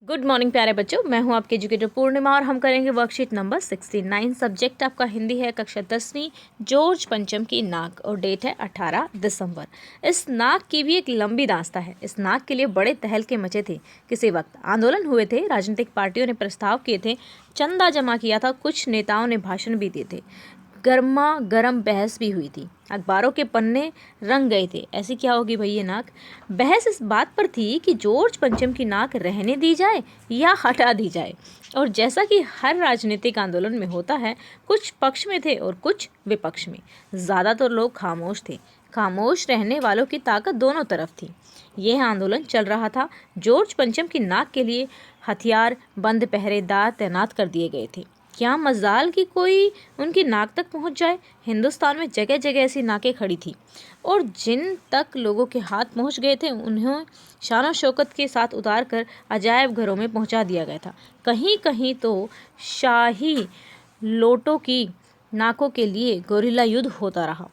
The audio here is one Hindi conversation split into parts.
गुड मॉर्निंग प्यारे बच्चों, मैं हूं आपके एजुकेटर पूर्णिमा और हम करेंगे वर्कशीट नंबर 69। सब्जेक्ट आपका हिंदी है, कक्षा 10वीं, जॉर्ज पंचम की नाक और डेट है 18 दिसंबर। इस नाक की भी एक लंबी दास्ता है। इस नाक के लिए बड़े तहलके मचे थे। किसी वक्त आंदोलन हुए थे, राजनीतिक पार्टियों ने प्रस्ताव किए थे, चंदा जमा किया था, कुछ नेताओं ने भाषण भी दिए थे, गर्मा गर्म बहस भी हुई थी, अखबारों के पन्ने रंग गए थे। ऐसी क्या होगी भाई ये नाक? बहस इस बात पर थी कि जॉर्ज पंचम की नाक रहने दी जाए या हटा दी जाए। और जैसा कि हर राजनीतिक आंदोलन में होता है, कुछ पक्ष में थे और कुछ विपक्ष में। ज़्यादातर लोग खामोश थे। खामोश रहने वालों की ताकत दोनों तरफ थी। यह आंदोलन चल रहा था। जॉर्ज पंचम की नाक के लिए हथियार बंद पहरेदार तैनात कर दिए गए थे। क्या मजाल कि कोई उनकी नाक तक पहुंच जाए। हिंदुस्तान में जगह जगह ऐसी नाकें खड़ी थी और जिन तक लोगों के हाथ पहुंच गए थे उन्हें शान शौकत के साथ उतार कर अजायब घरों में पहुंचा दिया गया था। कहीं कहीं तो शाही लोटों की नाकों के लिए गोरिल्ला युद्ध होता रहा।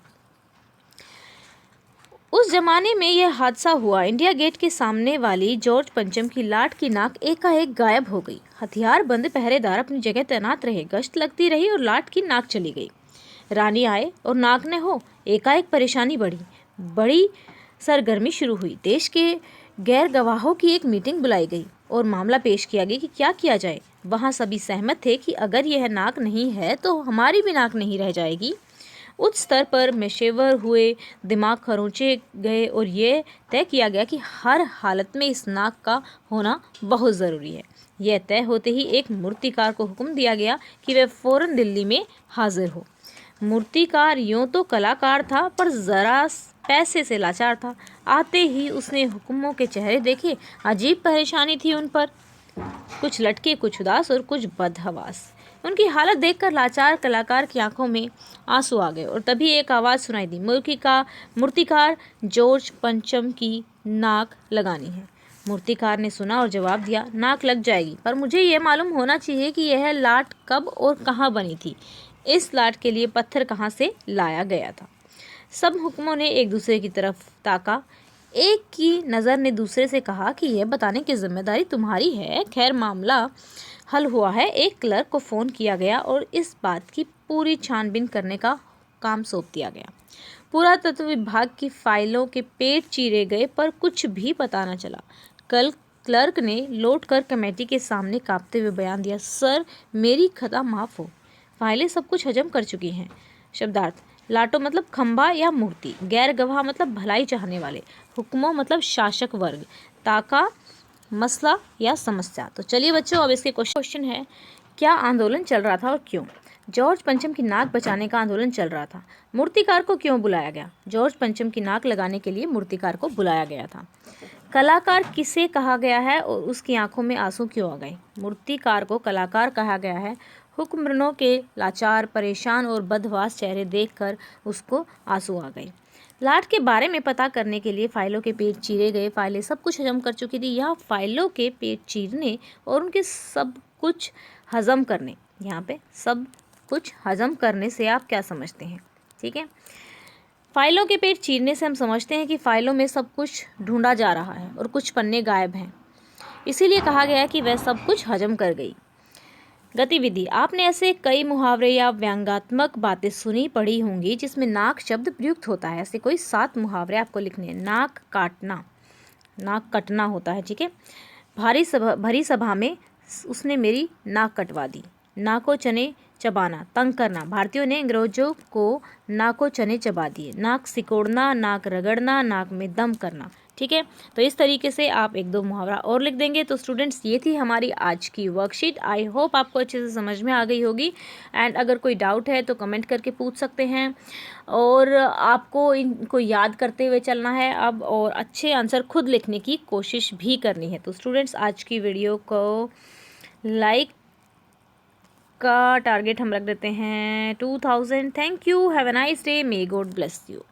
उस जमाने में यह हादसा हुआ। इंडिया गेट के सामने वाली जॉर्ज पंचम की लाट की नाक एकाएक गायब हो गई। हथियार बंद पहरेदार अपनी जगह तैनात रहे, गश्त लगती रही और लाट की नाक चली गई। रानी आए और नाक ने हो। एकाएक परेशानी बढ़ी, बड़ी सरगर्मी शुरू हुई। देश के गैर गवाहों की एक मीटिंग बुलाई गई और मामला पेश किया गया कि क्या किया जाए। वहाँ सभी सहमत थे कि अगर यह नाक नहीं है तो हमारी भी नाक नहीं रह जाएगी। उच्च स्तर पर पेशेवर हुए, दिमाग खरोंचे गए और ये तय किया गया कि हर हालत में इस नाक का होना बहुत ज़रूरी है। यह तय होते ही एक मूर्तिकार को हुक्म दिया गया कि वह फौरन दिल्ली में हाजिर हो। मूर्तिकार यूँ तो कलाकार था पर ज़रा पैसे से लाचार था। आते ही उसने हुक्मों के चेहरे देखे। अजीब परेशानी थी उन पर, कुछ लटके, कुछ उदास और कुछ बदहवास। उनकी हालत देखकर लाचार कलाकार की आंखों में आंसू आ गए और तभी एक आवाज़ सुनाई दी, मूर्तिकार जॉर्ज पंचम की नाक लगानी है। मूर्तिकार ने सुना और जवाब दिया, नाक लग जाएगी, पर मुझे यह मालूम होना चाहिए कि यह लाट कब और कहाँ बनी थी। इस लाट के लिए पत्थर कहाँ से लाया गया था। सब हुक्मों ने एक दूसरे की तरफ ताका। एक की नज़र ने दूसरे से कहा कि यह बताने की जिम्मेदारी तुम्हारी है। खैर, मामला हल हुआ है। एक क्लर्क को फ़ोन किया गया और इस बात की पूरी छानबीन करने का काम सौंप दिया गया। पुरातत्व विभाग की फाइलों के पेज चीरे गए पर कुछ भी पता न चला। कल क्लर्क ने लौट कर कमेटी के सामने कांपते हुए बयान दिया, सर, मेरी खता माफ़ हो, फाइलें सब कुछ हजम कर चुकी हैं। शब्दार्थ: लाटो मतलब खंभा या मूर्ति, गैर गवाह मतलब भलाई चाहने वाले, हुक्मों मतलब शासक वर्ग, ताका मसला या समस्या। तो चलिए बच्चों, अब इसके क्वेश्चन है, क्या आंदोलन चल रहा था और क्यों? जॉर्ज पंचम की नाक बचाने का आंदोलन चल रहा था। मूर्तिकार को क्यों बुलाया गया? जॉर्ज पंचम की नाक लगाने के लिए मूर्तिकार को बुलाया गया था। कलाकार किसे कहा गया है और उसकी आंखों में आंसू क्यों आ गए? मूर्तिकार को कलाकार कहा गया है। हुक्मरानों के लाचार, परेशान और बदहवास चेहरे देखकर उसको आंसू आ गए। लाट के बारे में पता करने के लिए फाइलों के पेज चीरे गए। फाइलें सब कुछ हजम कर चुकी थी। यहाँ फाइलों के पेज चीरने और उनके सब कुछ हजम करने, यहाँ पे सब कुछ हजम करने से आप क्या समझते हैं? ठीक है, फाइलों के पेज चीरने से हम समझते हैं कि फाइलों में सब कुछ ढूंढा जा रहा है और कुछ पन्ने गायब हैं, इसीलिए कहा गया है कि वह सब कुछ हजम कर गई। गतिविधि: आपने ऐसे कई मुहावरे या व्यंग्यात्मक बातें सुनी पढ़ी होंगी जिसमें नाक शब्द प्रयुक्त होता है। ऐसे कोई 7 मुहावरे आपको लिखने हैं। नाक काटना, नाक कटना होता है, ठीक है। भरी सभा में उसने मेरी नाक कटवा दी। नाको चने चबाना, तंग करना, भारतीयों ने अंग्रेजों को नाको चने चबा दिए। नाक सिकोड़ना, नाक रगड़ना, नाक में दम करना, ठीक है। तो इस तरीके से आप 1-2 मुहावरा और लिख देंगे। तो स्टूडेंट्स, ये थी हमारी आज की वर्कशीट। आई होप आपको अच्छे से समझ में आ गई होगी। एंड अगर कोई डाउट है तो कमेंट करके पूछ सकते हैं और आपको इनको याद करते हुए चलना है अब, और अच्छे आंसर खुद लिखने की कोशिश भी करनी है। तो स्टूडेंट्स, आज की वीडियो को लाइक का टारगेट हम रख देते हैं 2000। Thank you, have a nice day, may God bless you.